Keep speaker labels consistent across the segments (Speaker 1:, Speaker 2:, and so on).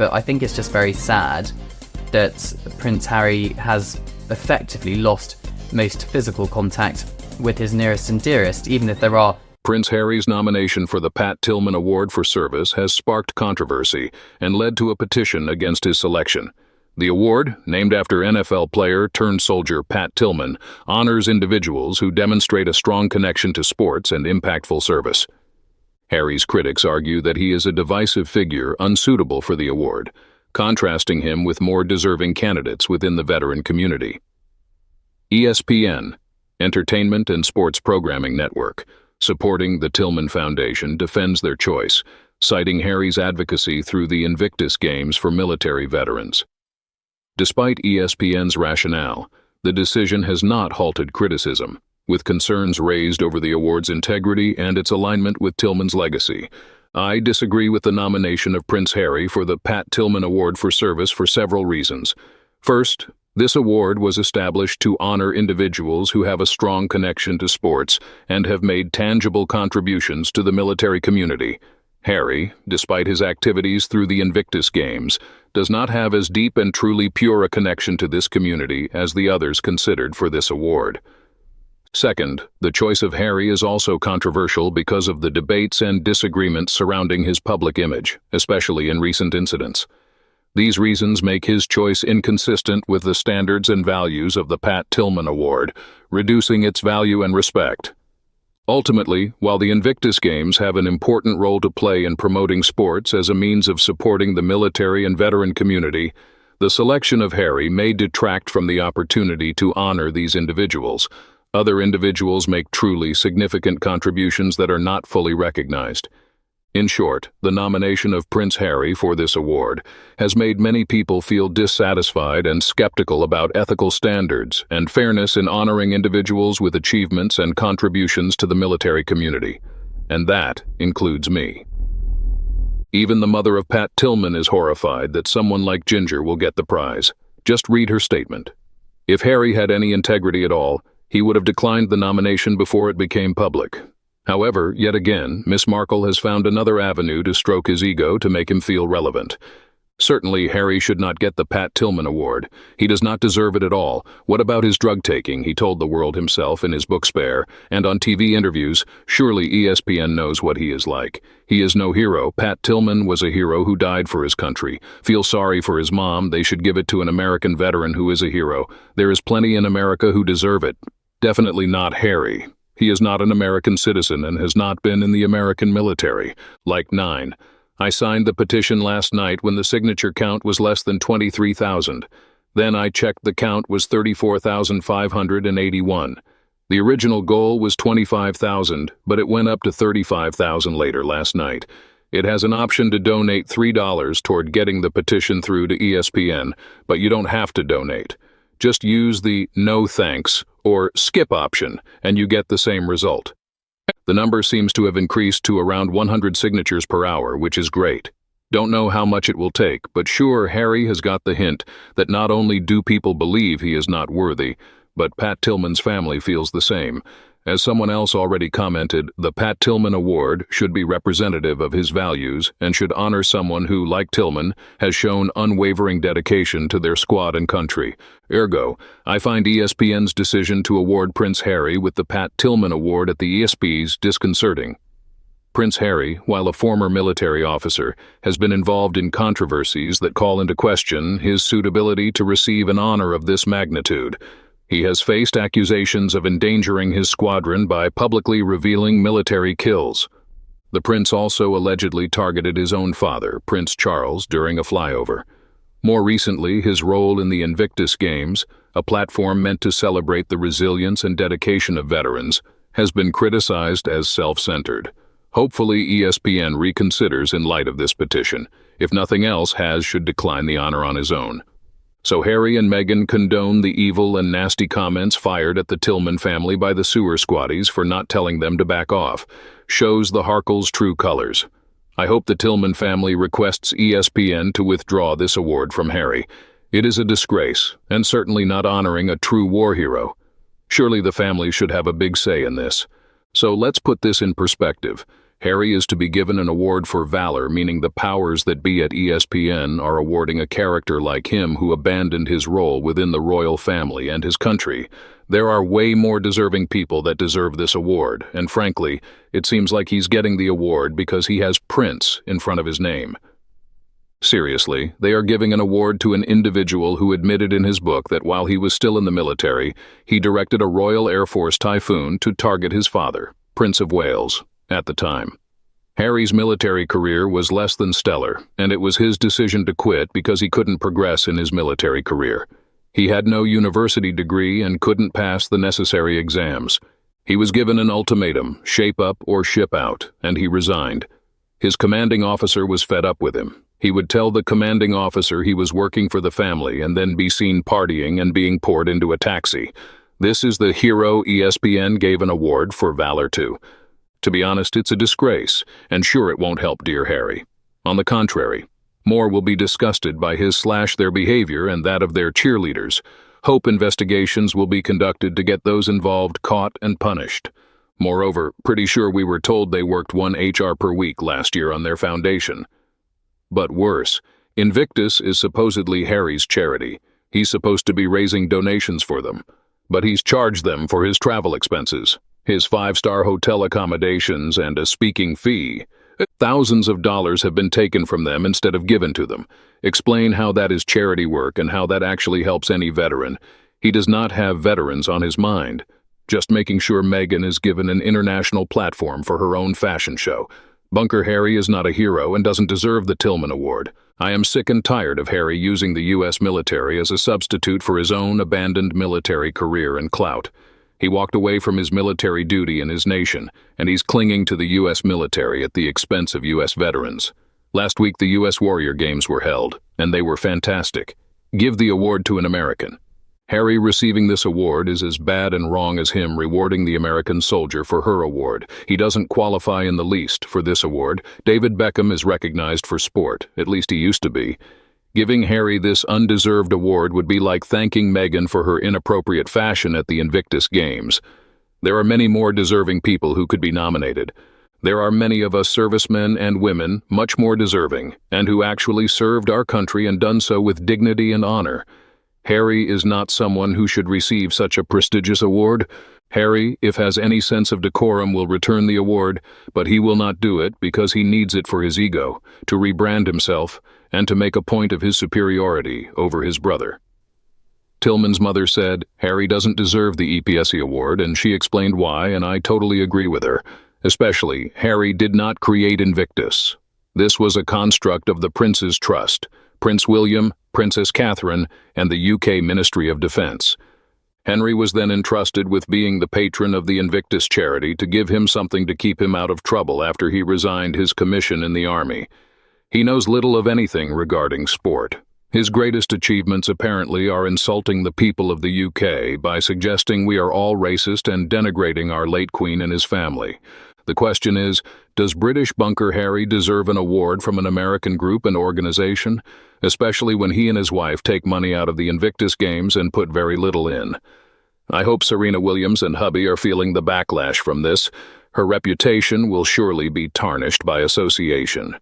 Speaker 1: but I think it's just very sad that Prince Harry has effectively lost most physical contact with his nearest and dearest, even if there are...
Speaker 2: Prince Harry's nomination for the Pat Tillman Award for service has sparked controversy and led to a petition against his selection. The award, named after NFL player turned soldier Pat Tillman, honors individuals who demonstrate a strong connection to sports and impactful service. Harry's critics argue that he is a divisive figure unsuitable for the award, contrasting him with more deserving candidates within the veteran community. ESPN, Entertainment and Sports Programming Network, supporting the Tillman Foundation, defends their choice, citing Harry's advocacy through the Invictus Games for military veterans. Despite ESPN's rationale, the decision has not halted criticism, with concerns raised over the award's integrity and its alignment with Tillman's legacy. I disagree with the nomination of Prince Harry for the Pat Tillman Award for service for several reasons. First, this award was established to honor individuals who have a strong connection to sports and have made tangible contributions to the military community. Harry, despite his activities through the Invictus Games, does not have as deep and truly pure a connection to this community as the others considered for this award. Second, the choice of Harry is also controversial because of the debates and disagreements surrounding his public image, especially in recent incidents. These reasons make his choice inconsistent with the standards and values of the Pat Tillman Award, reducing its value and respect. Ultimately, while the Invictus Games have an important role to play in promoting sports as a means of supporting the military and veteran community, the selection of Harry may detract from the opportunity to honor these individuals. Other individuals make truly significant contributions that are not fully recognized. In short, the nomination of Prince Harry for this award has made many people feel dissatisfied and skeptical about ethical standards and fairness in honoring individuals with achievements and contributions to the military community. And that includes me. Even the mother of Pat Tillman is horrified that someone like Ginger will get the prize. Just read her statement. If Harry had any integrity at all, he would have declined the nomination before it became public. However, yet again, Miss Markle has found another avenue to stroke his ego to make him feel relevant. Certainly, Harry should not get the Pat Tillman Award. He does not deserve it at all. What about his drug taking, he told the world himself in his book Spare, and on TV interviews. Surely ESPN knows what he is like. He is no hero. Pat Tillman was a hero who died for his country. Feel sorry for his mom. They should give it to an American veteran who is a hero. There is plenty in America who deserve it. Definitely not Harry. He is not an American citizen and has not been in the American military. Like 9. I signed the petition last night when the signature count was less than 23,000. Then I checked, the count was 34,581. The original goal was 25,000, but it went up to 35,000 later last night. It has an option to donate $3 toward getting the petition through to ESPN, but you don't have to donate. Just use the no thanks or skip option and you get the same result. The number seems to have increased to around 100 signatures per hour, which is great. Don't know how much it will take, but sure, Harry has got the hint that not only do people believe he is not worthy, but Pat Tillman's family feels the same. As someone else already commented, the Pat Tillman Award should be representative of his values and should honor someone who, like Tillman, has shown unwavering dedication to their squad and country. Ergo, I find ESPN's decision to award Prince Harry with the Pat Tillman Award at the ESPYs disconcerting. Prince Harry, while a former military officer, has been involved in controversies that call into question his suitability to receive an honor of this magnitude. He has faced accusations of endangering his squadron by publicly revealing military kills. The prince also allegedly targeted his own father, Prince Charles, during a flyover. More recently, his role in the Invictus Games, a platform meant to celebrate the resilience and dedication of veterans, has been criticized as self-centered. Hopefully, ESPN reconsiders in light of this petition. If nothing else, Has should decline the honor on his own. So Harry and Meghan condone the evil and nasty comments fired at the Tillman family by the sewer squatties for not telling them to back off. Shows the Harkle's true colors. I hope the Tillman family requests ESPN to withdraw this award from Harry. It is a disgrace, and certainly not honoring a true war hero. Surely the family should have a big say in this. So let's put this in perspective. Harry is to be given an award for valor, meaning the powers that be at ESPN are awarding a character like him who abandoned his role within the royal family and his country. There are way more deserving people that deserve this award, and frankly, it seems like he's getting the award because he has Prince in front of his name. Seriously, they are giving an award to an individual who admitted in his book that while he was still in the military, he directed a Royal Air Force Typhoon to target his father, Prince of Wales, at the time. Harry's military career was less than stellar, and it was his decision to quit because he couldn't progress in his military career. He had no university degree and couldn't pass the necessary exams. He was given an ultimatum, shape up or ship out, and he resigned. His commanding officer was fed up with him. He would tell the commanding officer he was working for the family and then be seen partying and being poured into a taxi. This is the hero ESPN gave an award for valor to. To be honest, it's a disgrace, and sure it won't help dear Harry. On the contrary, more will be disgusted by his/their behavior and that of their cheerleaders. Hope investigations will be conducted to get those involved caught and punished. Moreover, pretty sure we were told they worked 1 HR per week last year on their foundation. But worse, Invictus is supposedly Harry's charity. He's supposed to be raising donations for them, but he's charged them for his travel expenses, his 5-star hotel accommodations, and a speaking fee. Thousands of dollars have been taken from them instead of given to them. Explain how that is charity work and how that actually helps any veteran. He does not have veterans on his mind. Just making sure Meghan is given an international platform for her own fashion show. Bunker Harry is not a hero and doesn't deserve the Tillman Award. I am sick and tired of Harry using the U.S. military as a substitute for his own abandoned military career and clout. He walked away from his military duty in his nation, and he's clinging to the U.S. military at the expense of U.S. veterans. Last week the U.S. Warrior Games were held, and they were fantastic. Give the award to an American. Harry receiving this award is as bad and wrong as him rewarding the American soldier for her award. He doesn't qualify in the least for this award. David Beckham is recognized for sport, at least he used to be. Giving Harry this undeserved award would be like thanking Meghan for her inappropriate fashion at the Invictus Games. There are many more deserving people who could be nominated. There are many of us servicemen and women much more deserving, and who actually served our country and done so with dignity and honor. Harry is not someone who should receive such a prestigious award. Harry, if has any sense of decorum, will return the award, but he will not do it because he needs it for his ego, to rebrand himself, and to make a point of his superiority over his brother. Tillman's mother said, Harry doesn't deserve the EPSE award, and she explained why, and I totally agree with her. Especially, Harry did not create Invictus. This was a construct of the Prince's Trust, Prince William, Princess Catherine, and the UK Ministry of Defence. Henry was then entrusted with being the patron of the Invictus charity to give him something to keep him out of trouble after he resigned his commission in the army. He knows little of anything regarding sport. His greatest achievements apparently are insulting the people of the UK by suggesting we are all racist and denigrating our late Queen and his family. The question is, does British Bunker Harry deserve an award from an American group and organization, especially when he and his wife take money out of the Invictus Games and put very little in? I hope Serena Williams and hubby are feeling the backlash from this. Her reputation will surely be tarnished by association.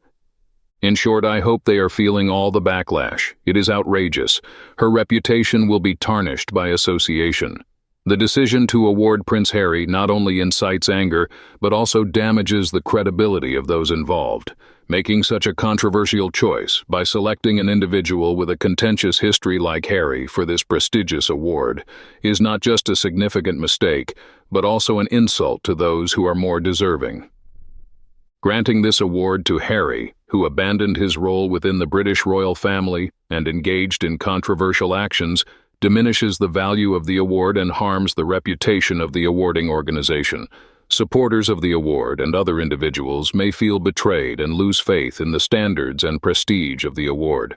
Speaker 2: In short, I hope they are feeling all the backlash. It is outrageous. Her reputation will be tarnished by association. The decision to award Prince Harry not only incites anger, but also damages the credibility of those involved. Making such a controversial choice by selecting an individual with a contentious history like Harry for this prestigious award is not just a significant mistake, but also an insult to those who are more deserving. Granting this award to Harry, who abandoned his role within the British royal family and engaged in controversial actions, diminishes the value of the award and harms the reputation of the awarding organization. Supporters of the award and other individuals may feel betrayed and lose faith in the standards and prestige of the award.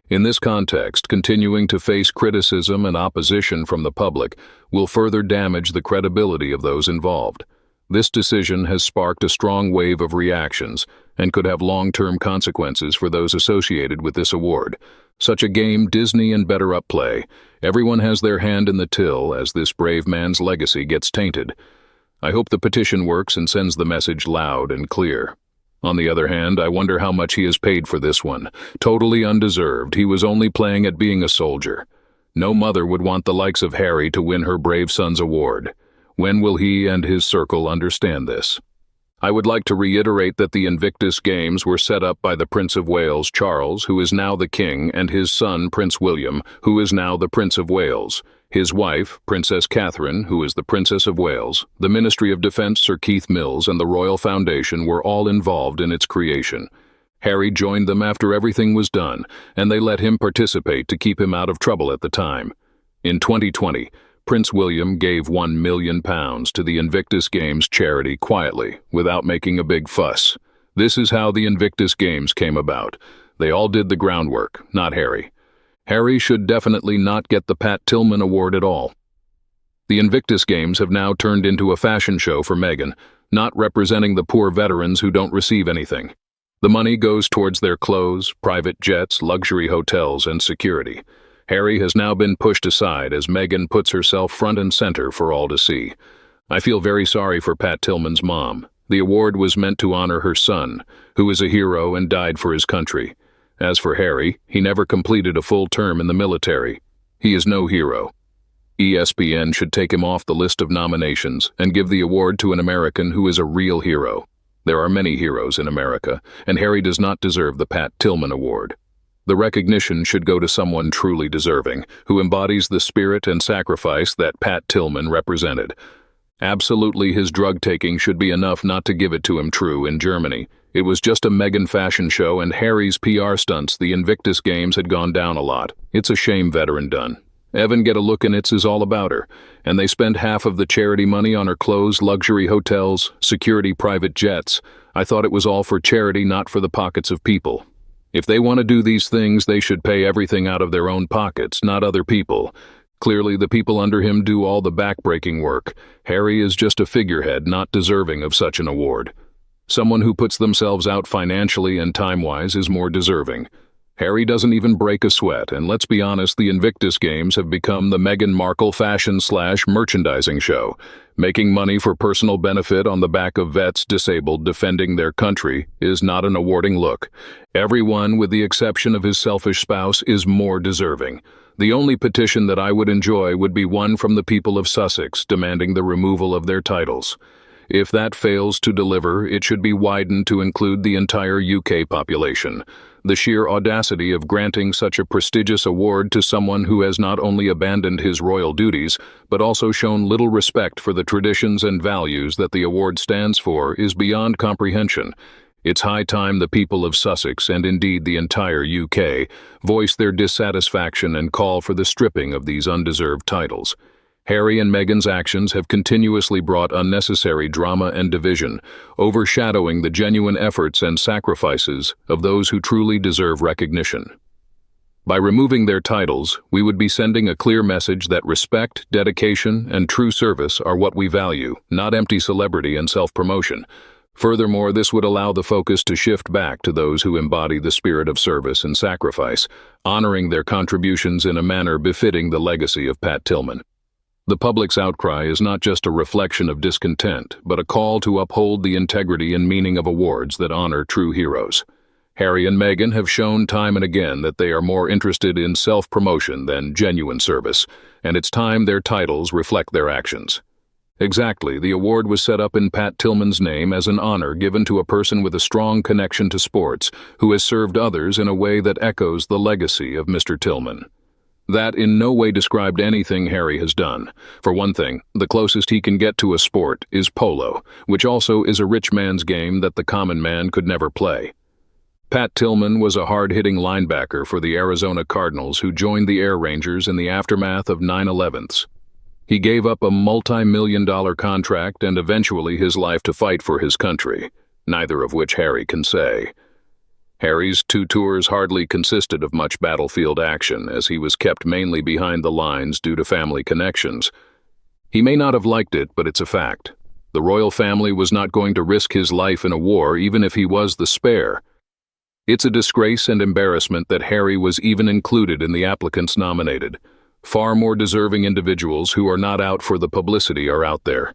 Speaker 2: In this context, continuing to face criticism and opposition from the public will further damage the credibility of those involved. This decision has sparked a strong wave of reactions and could have long-term consequences for those associated with this award. Such a game Disney and Better Up play. Everyone has their hand in the till as this brave man's legacy gets tainted. I hope the petition works and sends the message loud and clear. On the other hand, I wonder how much he has paid for this one. Totally undeserved. He was only playing at being a soldier. No mother would want the likes of Harry to win her brave son's award. When will he and his circle understand this? I would like to reiterate that the Invictus Games were set up by the Prince of Wales, Charles, who is now the King, and his son, Prince William, who is now the Prince of Wales. His wife, Princess Catherine, who is the Princess of Wales, the Ministry of Defence, Sir Keith Mills, and the Royal Foundation were all involved in its creation. Harry joined them after everything was done, and they let him participate to keep him out of trouble at the time. In 2020, Prince William gave £1 million to the Invictus Games charity quietly, without making a big fuss. This is how the Invictus Games came about. They all did the groundwork, not Harry. Harry should definitely not get the Pat Tillman Award at all. The Invictus Games have now turned into a fashion show for Meghan, not representing the poor veterans who don't receive anything. The money goes towards their clothes, private jets, luxury hotels, and security. Harry has now been pushed aside as Meghan puts herself front and center for all to see. I feel very sorry for Pat Tillman's mom. The award was meant to honor her son, who is a hero and died for his country. As for Harry, he never completed a full term in the military. He is no hero. ESPN should take him off the list of nominations and give the award to an American who is a real hero. There are many heroes in America, and Harry does not deserve the Pat Tillman Award. The recognition should go to someone truly deserving, who embodies the spirit and sacrifice that Pat Tillman represented. Absolutely, his drug-taking should be enough not to give it to him true in Germany. It was just a Meghan fashion show, and Harry's PR stunts. The Invictus Games had gone down a lot. It's a shame veteran done. Evan Get a Look in It's is all about her, and they spend half of the charity money on her clothes, luxury hotels, security private jets. I thought it was all for charity, not for the pockets of people. If they want to do these things, they should pay everything out of their own pockets, not other people. Clearly, the people under him do all the back-breaking work. Harry is just a figurehead, not deserving of such an award. Someone who puts themselves out financially and time-wise is more deserving. Harry doesn't even break a sweat, and let's be honest, the Invictus Games have become the Meghan Markle fashion/merchandising show. Making money for personal benefit on the back of vets disabled defending their country is not an awarding look. Everyone, with the exception of his selfish spouse, is more deserving. The only petition that I would enjoy would be one from the people of Sussex demanding the removal of their titles. If that fails to deliver, it should be widened to include the entire UK population. The sheer audacity of granting such a prestigious award to someone who has not only abandoned his royal duties, but also shown little respect for the traditions and values that the award stands for is beyond comprehension. It's high time the people of Sussex, and indeed the entire UK, voice their dissatisfaction and call for the stripping of these undeserved titles. Harry and Meghan's actions have continuously brought unnecessary drama and division, overshadowing the genuine efforts and sacrifices of those who truly deserve recognition. By removing their titles, we would be sending a clear message that respect, dedication, and true service are what we value, not empty celebrity and self-promotion. Furthermore, this would allow the focus to shift back to those who embody the spirit of service and sacrifice, honoring their contributions in a manner befitting the legacy of Pat Tillman. The public's outcry is not just a reflection of discontent, but a call to uphold the integrity and meaning of awards that honor true heroes. Harry and Meghan have shown time and again that they are more interested in self-promotion than genuine service, and it's time their titles reflect their actions. Exactly, the award was set up in Pat Tillman's name as an honor given to a person with a strong connection to sports, who has served others in a way that echoes the legacy of Mr. Tillman. That in no way described anything Harry has done. For one thing, the closest he can get to a sport is polo, which also is a rich man's game that the common man could never play. Pat Tillman was a hard-hitting linebacker for the Arizona Cardinals who joined the Air Rangers in the aftermath of 9/11s. He gave up a multi-million-dollar contract and eventually his life to fight for his country, neither of which Harry can say. Harry's 2 tours hardly consisted of much battlefield action, as he was kept mainly behind the lines due to family connections. He may not have liked it, but it's a fact. The royal family was not going to risk his life in a war, even if he was the spare. It's a disgrace and embarrassment that Harry was even included in the applicants nominated. Far more deserving individuals who are not out for the publicity are out there.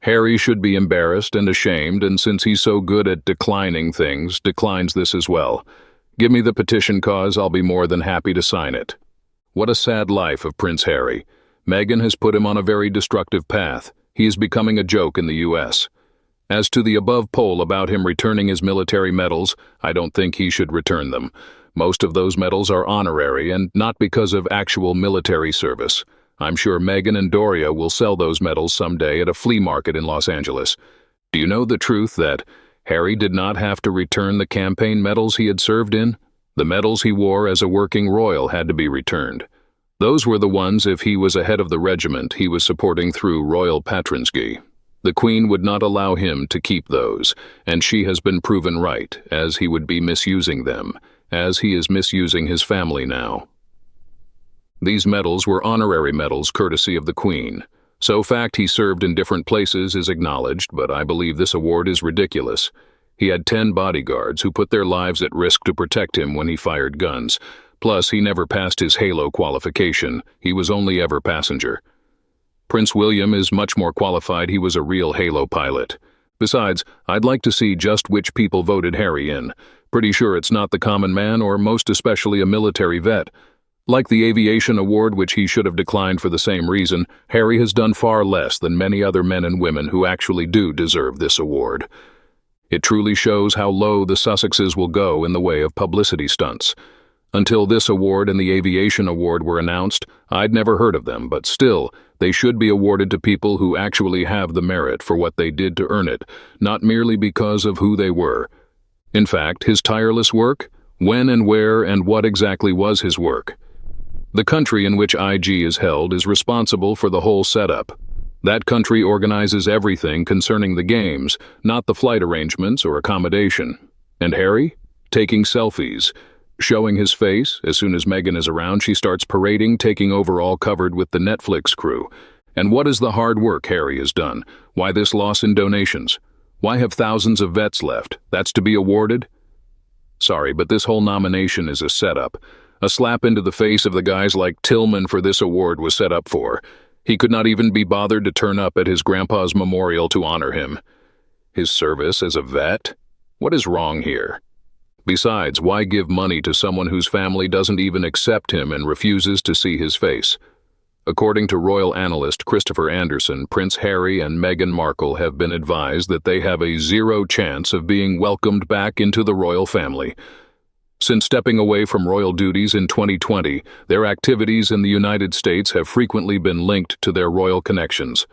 Speaker 2: Harry should be embarrassed and ashamed, and since he's so good at declining things, declines this as well. Give me the petition cause, I'll be more than happy to sign it. What a sad life of Prince Harry. Meghan has put him on a very destructive path. He is becoming a joke in the U.S. As to the above poll about him returning his military medals, I don't think he should return them. Most of those medals are honorary and not because of actual military service. I'm sure Meghan and Doria will sell those medals someday at a flea market in Los Angeles. Do you know the truth that Harry did not have to return the campaign medals he had served in? The medals he wore as a working royal had to be returned. Those were the ones if he was ahead of the regiment he was supporting through royal patronsky. The Queen would not allow him to keep those, and she has been proven right, as he would be misusing them, as he is misusing his family now. These medals were honorary medals courtesy of the Queen. So fact he served in different places is acknowledged, but I believe this award is ridiculous. He had 10 bodyguards who put their lives at risk to protect him when he fired guns. Plus, he never passed his Halo qualification. He was only ever passenger. Prince William is much more qualified. He was a real Halo pilot. Besides, I'd like to see just which people voted Harry in. Pretty sure it's not the common man or most especially a military vet. Like the Aviation Award, which he should have declined for the same reason, Harry has done far less than many other men and women who actually do deserve this award. It truly shows how low the Sussexes will go in the way of publicity stunts. Until this award and the Aviation Award were announced, I'd never heard of them, but still, they should be awarded to people who actually have the merit for what they did to earn it, not merely because of who they were. In fact, his tireless work? When and where and what exactly was his work? The country in which IG is held is responsible for the whole setup. That country organizes everything concerning the games, not the flight arrangements or accommodation. And Harry? Taking selfies. Showing his face, as soon as Meghan is around, she starts parading, taking over all covered with the Netflix crew. And what is the hard work Harry has done? Why this loss in donations? Why have thousands of vets left? That's to be awarded? Sorry, but this whole nomination is a setup. A slap into the face of the guys like Tillman for this award was set up for. He could not even be bothered to turn up at his grandpa's memorial to honor him. His service as a vet? What is wrong here? Besides, why give money to someone whose family doesn't even accept him and refuses to see his face? According to royal analyst Christopher Anderson, Prince Harry and Meghan Markle have been advised that they have a 0 chance of being welcomed back into the royal family. Since stepping away from royal duties in 2020, their activities in the United States have frequently been linked to their royal connections.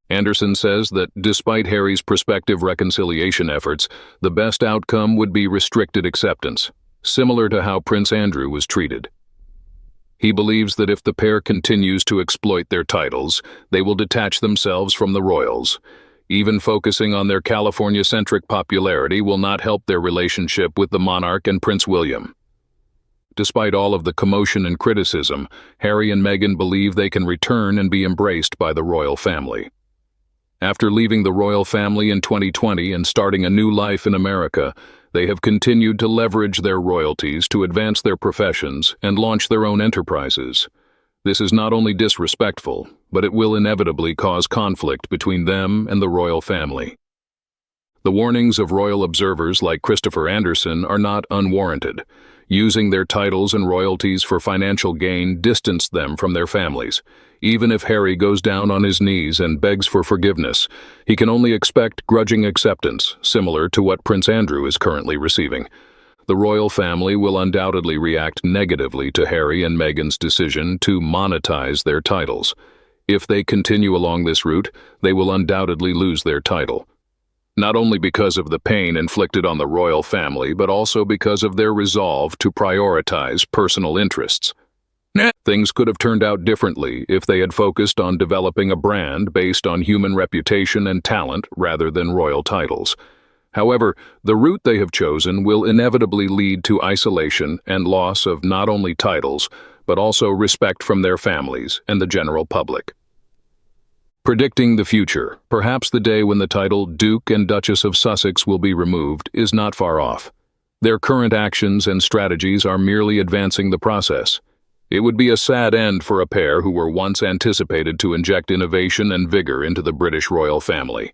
Speaker 2: Anderson says that despite Harry's prospective reconciliation efforts, the best outcome would be restricted acceptance, similar to how Prince Andrew was treated. He believes that if the pair continues to exploit their titles, they will detach themselves from the royals. Even focusing on their California-centric popularity will not help their relationship with the monarch and Prince William. Despite all of the commotion and criticism, Harry and Meghan believe they can return and be embraced by the royal family. After leaving the royal family in 2020 and starting a new life in America, they have continued to leverage their royalties to advance their professions and launch their own enterprises. This is not only disrespectful, but it will inevitably cause conflict between them and the royal family. The warnings of royal observers like Christopher Anderson are not unwarranted. Using their titles and royalties for financial gain distanced them from their families. Even if Harry goes down on his knees and begs for forgiveness, he can only expect grudging acceptance, similar to what Prince Andrew is currently receiving. The royal family will undoubtedly react negatively to Harry and Meghan's decision to monetize their titles. If they continue along this route, they will undoubtedly lose their title. Not only because of the pain inflicted on the royal family, but also because of their resolve to prioritize personal interests. Things could have turned out differently if they had focused on developing a brand based on human reputation and talent rather than royal titles. However, the route they have chosen will inevitably lead to isolation and loss of not only titles, but also respect from their families and the general public. Predicting the future, perhaps the day when the title Duke and Duchess of Sussex will be removed, is not far off. Their current actions and strategies are merely advancing the process. It would be a sad end for a pair who were once anticipated to inject innovation and vigor into the British royal family.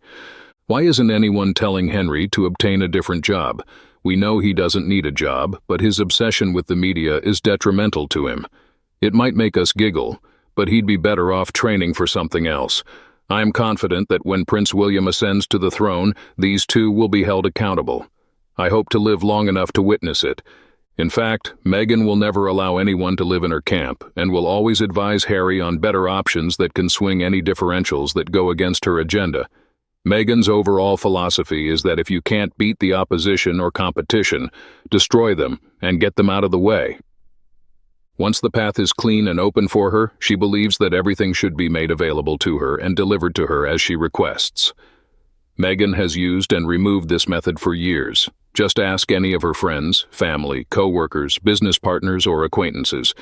Speaker 2: Why isn't anyone telling Henry to obtain a different job? We know he doesn't need a job, but his obsession with the media is detrimental to him. It might make us giggle, but he'd be better off training for something else. I am confident that when Prince William ascends to the throne, these two will be held accountable. I hope to live long enough to witness it. In fact, Meghan will never allow anyone to live in her camp and will always advise Harry on better options that can swing any differentials that go against her agenda. Meghan's overall philosophy is that if you can't beat the opposition or competition, destroy them and get them out of the way. Once the path is clean and open for her, she believes that everything should be made available to her and delivered to her as she requests. Meghan has used and removed this method for years. Just ask any of her friends, family, co-workers, business partners, or acquaintances.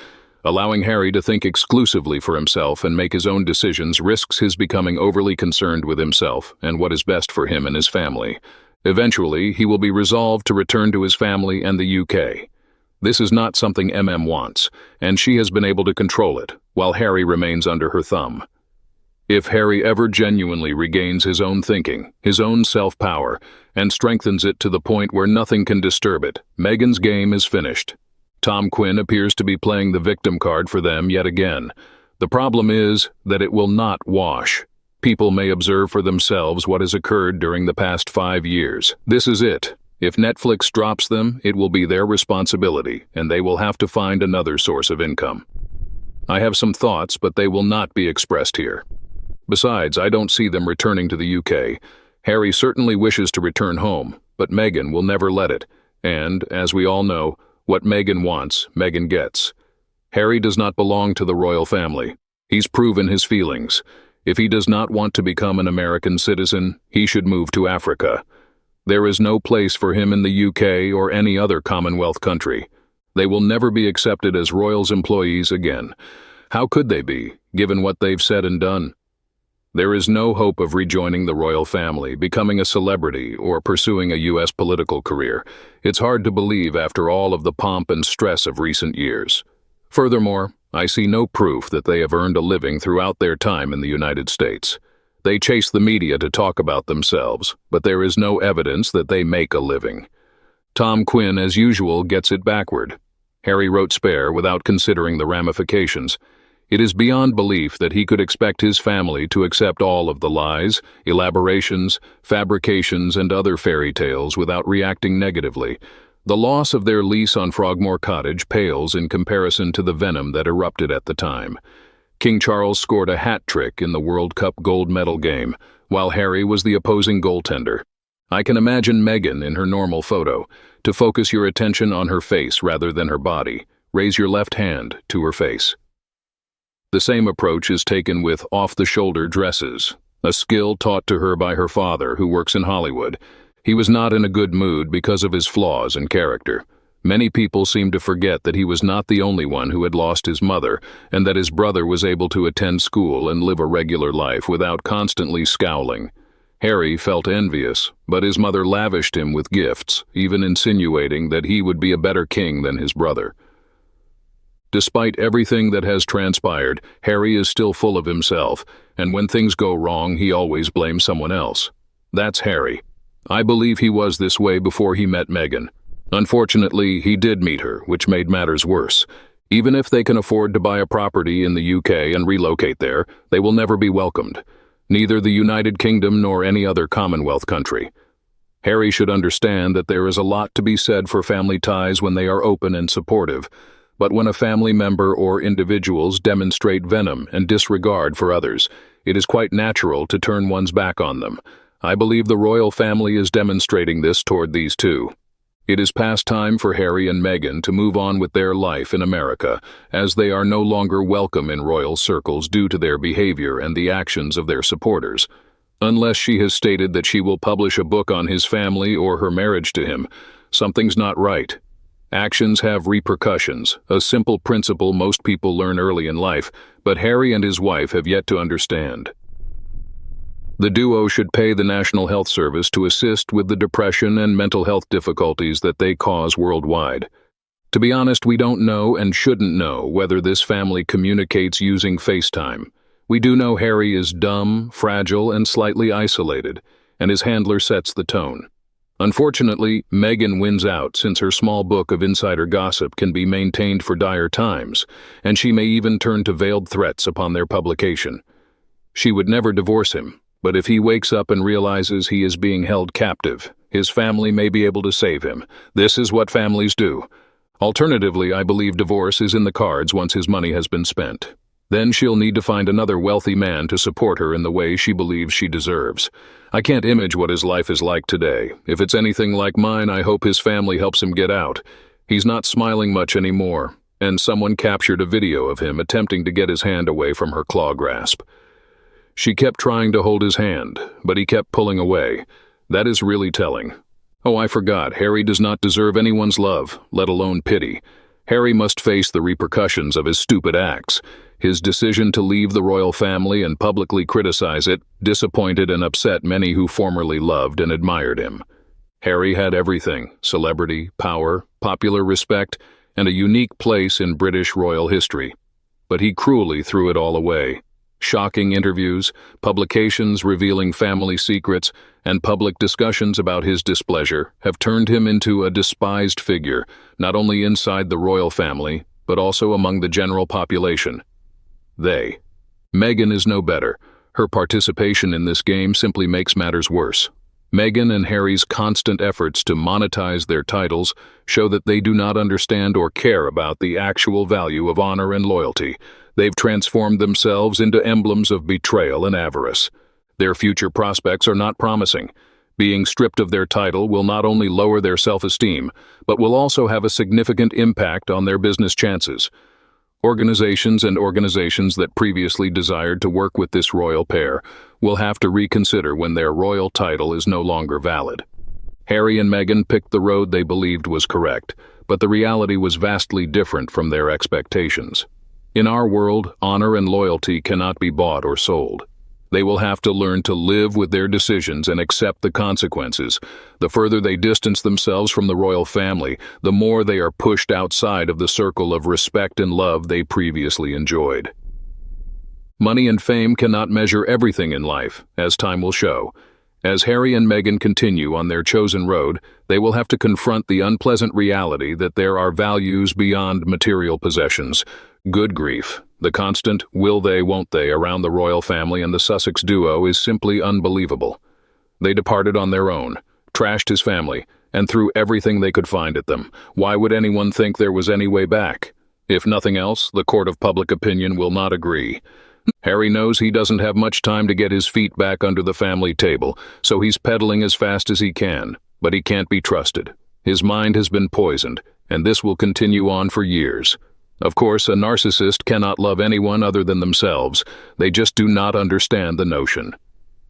Speaker 2: Allowing Harry to think exclusively for himself and make his own decisions risks his becoming overly concerned with himself and what is best for him and his family. Eventually, he will be resolved to return to his family and the UK. This is not something wants, and she has been able to control it, while Harry remains under her thumb. If Harry ever genuinely regains his own thinking, his own self-power, and strengthens it to the point where nothing can disturb it, Meghan's game is finished. Tom Quinn appears to be playing the victim card for them yet again. The problem is that it will not wash. People may observe for themselves what has occurred during the past 5 years. This is it. If Netflix drops them, it will be their responsibility, and they will have to find another source of income. I have some thoughts, but they will not be expressed here. Besides, I don't see them returning to the UK. Harry certainly wishes to return home, but Meghan will never let it. And, as we all know, what Meghan wants, Meghan gets. Harry does not belong to the royal family. He's proven his feelings. If he does not want to become an American citizen, he should move to Africa. There is no place for him in the UK or any other Commonwealth country. They will never be accepted as royals' employees again. How could they be, given what they've said and done? There is no hope of rejoining the royal family, becoming a celebrity, or pursuing a U.S. political career. It's hard to believe after all of the pomp and stress of recent years. Furthermore, I see no proof that they have earned a living throughout their time in the United States. They chase the media to talk about themselves, but there is no evidence that they make a living. Tom Quinn, as usual, gets it backward. Harry wrote spare without considering the ramifications. It is beyond belief that he could expect his family to accept all of the lies, elaborations, fabrications, and other fairy tales without reacting negatively. The loss of their lease on Frogmore Cottage pales in comparison to the venom that erupted at the time. King Charles scored a hat trick in the World Cup gold medal game, while Harry was the opposing goaltender. I can imagine Meghan in her normal photo. To focus your attention on her face rather than her body, raise your left hand to her face. The same approach is taken with off-the-shoulder dresses, a skill taught to her by her father, who works in Hollywood. He was not in a good mood because of his flaws and character. Many people seem to forget that he was not the only one who had lost his mother, and that his brother was able to attend school and live a regular life without constantly scowling. Harry felt envious, but his mother lavished him with gifts, even insinuating that he would be a better king than his brother. Despite everything that has transpired, Harry is still full of himself, and when things go wrong, he always blames someone else. That's Harry. I believe he was this way before he met Meghan. Unfortunately, he did meet her, which made matters worse. Even if they can afford to buy a property in the UK and relocate there, they will never be welcomed. Neither the United Kingdom nor any other Commonwealth country. Harry should understand that there is a lot to be said for family ties when they are open and supportive. But when a family member or individuals demonstrate venom and disregard for others, it is quite natural to turn one's back on them. I believe the royal family is demonstrating this toward these two. It is past time for Harry and Meghan to move on with their life in America, as they are no longer welcome in royal circles due to their behavior and the actions of their supporters. Unless she has stated that she will publish a book on his family or her marriage to him, something's not right. Actions have repercussions, a simple principle most people learn early in life, but Harry and his wife have yet to understand. The duo should pay the National Health Service to assist with the depression and mental health difficulties that they cause worldwide. To be honest, we don't know and shouldn't know whether this family communicates using FaceTime. We do know Harry is dumb, fragile, and slightly isolated, and his handler sets the tone. Unfortunately, Meghan wins out since her small book of insider gossip can be maintained for dire times, and she may even turn to veiled threats upon their publication. She would never divorce him, but if he wakes up and realizes he is being held captive, his family may be able to save him. This is what families do. Alternatively, I believe divorce is in the cards once his money has been spent. Then she'll need to find another wealthy man to support her in the way she believes she deserves. I can't imagine what his life is like today. If it's anything like mine, I hope his family helps him get out. He's not smiling much anymore, and someone captured a video of him attempting to get his hand away from her claw grasp. She kept trying to hold his hand, but he kept pulling away. That is really telling. Oh, I forgot, Harry does not deserve anyone's love, let alone pity. Harry must face the repercussions of his stupid acts. His decision to leave the royal family and publicly criticize it disappointed and upset many who formerly loved and admired him. Harry had everything: celebrity, power, popular respect, and a unique place in British royal history. But he cruelly threw it all away. Shocking interviews, publications revealing family secrets, and public discussions about his displeasure have turned him into a despised figure, not only inside the royal family, but also among the general population. Meghan is no better. Her participation in this game simply makes matters worse. Meghan and Harry's constant efforts to monetize their titles show that they do not understand or care about the actual value of honor and loyalty. They've transformed themselves into emblems of betrayal and avarice. Their future prospects are not promising. Being stripped of their title will not only lower their self-esteem, but will also have a significant impact on their business chances. Organizations that previously desired to work with this royal pair will have to reconsider when their royal title is no longer valid. Harry and Meghan picked the road they believed was correct, but the reality was vastly different from their expectations. In our world, honor and loyalty cannot be bought or sold. They will have to learn to live with their decisions and accept the consequences. The further they distance themselves from the royal family, the more they are pushed outside of the circle of respect and love they previously enjoyed. Money and fame cannot measure everything in life, as time will show. As Harry and Meghan continue on their chosen road, they will have to confront the unpleasant reality that there are values beyond material possessions. Good grief. The constant will they, won't they around the royal family and the Sussex duo is simply unbelievable. They departed on their own, trashed his family, and threw everything they could find at them. Why would anyone think there was any way back? If nothing else, the court of public opinion will not agree. Harry knows he doesn't have much time to get his feet back under the family table, so he's pedaling as fast as he can, but he can't be trusted. His mind has been poisoned, and this will continue on for years. Of course, a narcissist cannot love anyone other than themselves. They just do not understand the notion.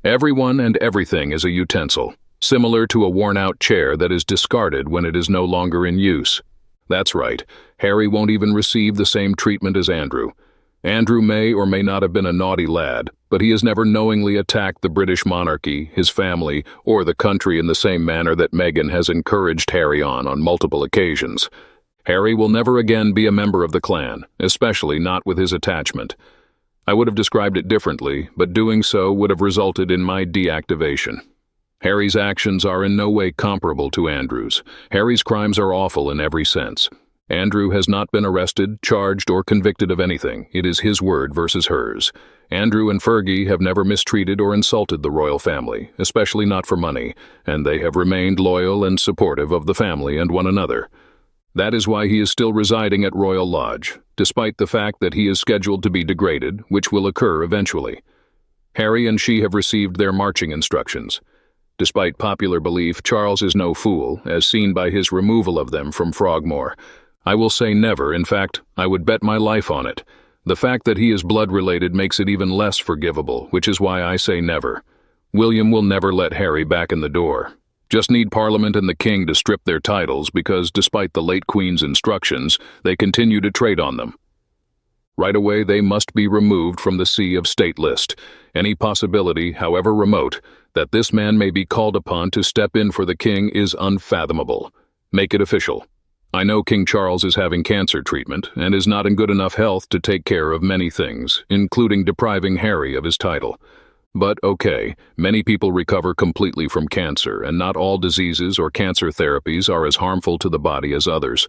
Speaker 2: Everyone and everything is a utensil, similar to a worn-out chair that is discarded when it is no longer in use. That's right, Harry won't even receive the same treatment as Andrew. Andrew may or may not have been a naughty lad, but he has never knowingly attacked the British monarchy, his family, or the country in the same manner that Meghan has encouraged Harry on multiple occasions. Harry will never again be a member of the clan, especially not with his attachment. I would have described it differently, but doing so would have resulted in my deactivation. Harry's actions are in no way comparable to Andrew's. Harry's crimes are awful in every sense. Andrew has not been arrested, charged, or convicted of anything. It is his word versus hers. Andrew and Fergie have never mistreated or insulted the royal family, especially not for money, and they have remained loyal and supportive of the family and one another. That is why he is still residing at Royal Lodge, despite the fact that he is scheduled to be degraded, which will occur eventually. Harry and she have received their marching instructions. Despite popular belief, Charles is no fool, as seen by his removal of them from Frogmore. I will say never. In fact, I would bet my life on it. The fact that he is blood-related makes it even less forgivable, which is why I say never. William will never let Harry back in the door. Just need Parliament and the King to strip their titles because, despite the late Queen's instructions, they continue to trade on them. Right away, they must be removed from the sea of state list. Any possibility, however remote, that this man may be called upon to step in for the King is unfathomable. Make it official. I know King Charles is having cancer treatment and is not in good enough health to take care of many things, including depriving Harry of his title. But okay, many people recover completely from cancer, and not all diseases or cancer therapies are as harmful to the body as others.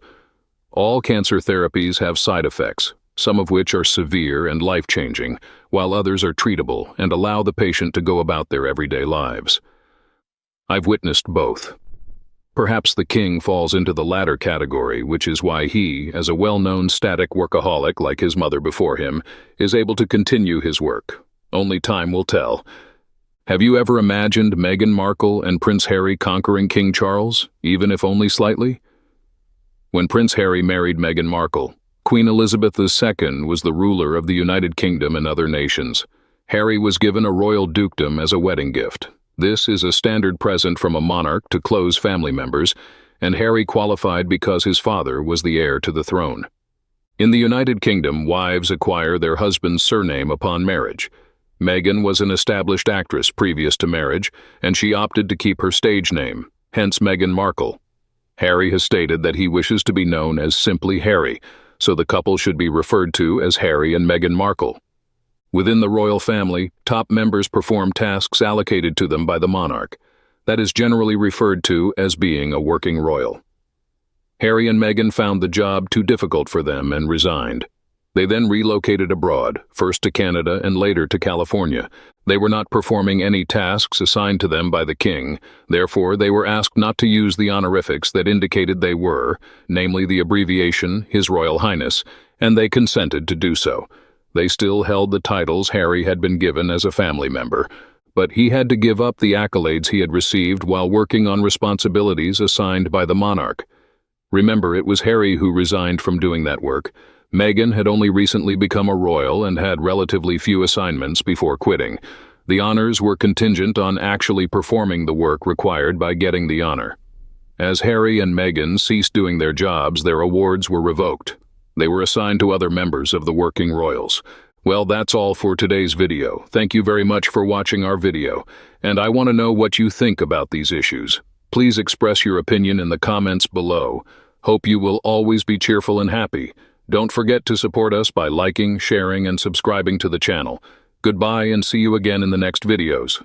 Speaker 2: All cancer therapies have side effects, some of which are severe and life-changing, while others are treatable and allow the patient to go about their everyday lives. I've witnessed both. Perhaps the king falls into the latter category, which is why he, as a well-known static workaholic like his mother before him, is able to continue his work. Only time will tell. Have you ever imagined Meghan Markle and Prince Harry conquering King Charles, even if only slightly? When Prince Harry married Meghan Markle, Queen Elizabeth II was the ruler of the United Kingdom and other nations. Harry was given a royal dukedom as a wedding gift. This is a standard present from a monarch to close family members, and Harry qualified because his father was the heir to the throne. In the United Kingdom, wives acquire their husband's surname upon marriage. Meghan was an established actress previous to marriage, and she opted to keep her stage name, hence Meghan Markle. Harry has stated that he wishes to be known as simply Harry, so the couple should be referred to as Harry and Meghan Markle. Within the royal family, top members perform tasks allocated to them by the monarch. That is generally referred to as being a working royal. Harry and Meghan found the job too difficult for them and resigned. They then relocated abroad, first to Canada and later to California. They were not performing any tasks assigned to them by the king, therefore they were asked not to use the honorifics that indicated they were, namely the abbreviation, His Royal Highness, and they consented to do so. They still held the titles Harry had been given as a family member, but he had to give up the accolades he had received while working on responsibilities assigned by the monarch. Remember, it was Harry who resigned from doing that work. Meghan had only recently become a royal and had relatively few assignments before quitting. The honors were contingent on actually performing the work required by getting the honor. As Harry and Meghan ceased doing their jobs, their awards were revoked. They were assigned to other members of the working royals. Well, that's all for today's video. Thank you very much for watching our video, and I want to know what you think about these issues. Please express your opinion in the comments below. Hope you will always be cheerful and happy. Don't forget to support us by liking, sharing, and subscribing to the channel. Goodbye and see you again in the next videos.